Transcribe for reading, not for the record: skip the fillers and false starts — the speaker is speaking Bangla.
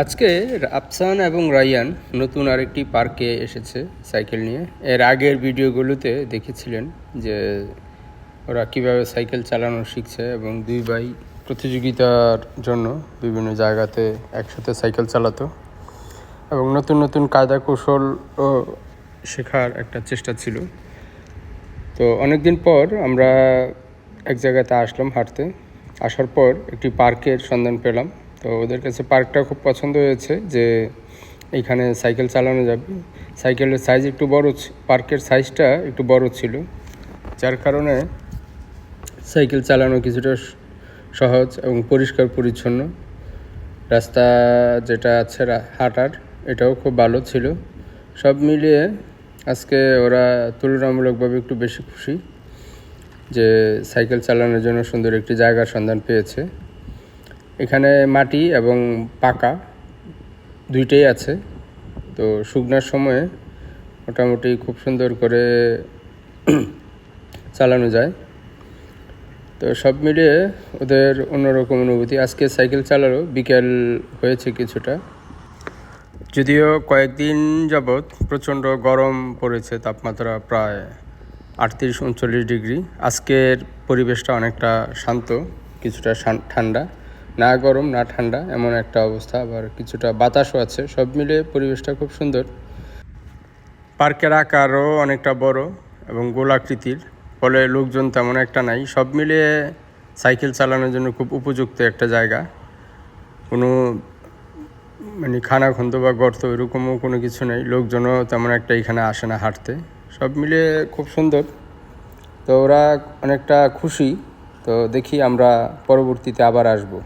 আজকে আফসান এবং রায়ান নতুন আরেকটি পার্কে এসেছে সাইকেল নিয়ে। এর আগের ভিডিওগুলোতে দেখেছিলেন যে ওরা কীভাবে সাইকেল চালানো শিখছে এবং দুই ভাই প্রতিযোগিতার জন্য বিভিন্ন জায়গাতে একসাথে সাইকেল চালাতো এবং নতুন নতুন কায়দা কৌশলও শেখার একটা চেষ্টা ছিল। তো অনেক দিন পর আমরা এক জায়গাতে আসলাম হাঁটতে। আসার পর একটি পার্কের সন্ধান পেলাম। তো ওদের কাছে পার্কটা খুব পছন্দ হয়েছে যে এইখানে সাইকেল চালানো যাবে। সাইকেলের সাইজ একটু বড়, পার্কের সাইজটা একটু বড় ছিল, যার কারণে সাইকেল চালানো কিছুটা সহজ এবং পরিষ্কার পরিচ্ছন্ন। রাস্তা যেটা আছে হাঁটার, এটাও খুব ভালো ছিল। সব মিলিয়ে আজকে ওরা তুলনামূলকভাবে একটু বেশি খুশি যে সাইকেল চালানোর জন্য সুন্দর একটি জায়গার সন্ধান পেয়েছে। এখানে মাটি এবং পাকা দুইটাই আছে। তো শুকনার সময়ে মোটামুটি খুব সুন্দর করে চালানো যায়। তো সব মিলিয়ে ওদের অন্যরকম অনুভূতি। আজকে সাইকেল চালানো বিকেল হয়েছে কিছুটা, যদিও কয়েকদিন যাবৎ প্রচণ্ড গরম পড়েছে, তাপমাত্রা প্রায় 38-39 ডিগ্রি। আজকের পরিবেশটা অনেকটা শান্ত, কিছুটা ঠান্ডা, না গরম না ঠান্ডা এমন একটা অবস্থা, আবার কিছুটা বাতাসও আছে। সব মিলিয়ে পরিবেশটা খুব সুন্দর। পার্কের আকারও অনেকটা বড় এবং গোলাকৃতির, ফলে লোকজন তেমন একটা নাই। সব মিলিয়ে সাইকেল চালানোর জন্য খুব উপযুক্ত একটা জায়গা। কোনো খানাখন্দ বা গর্ত এরকমও কোনো কিছু নেই। লোকজনও তেমন একটা এখানে আসে না হাঁটতে। সব মিলিয়ে খুব সুন্দর। তো ওরা অনেকটা খুশি। তো দেখি আমরা পরবর্তীতে আবার আসবো।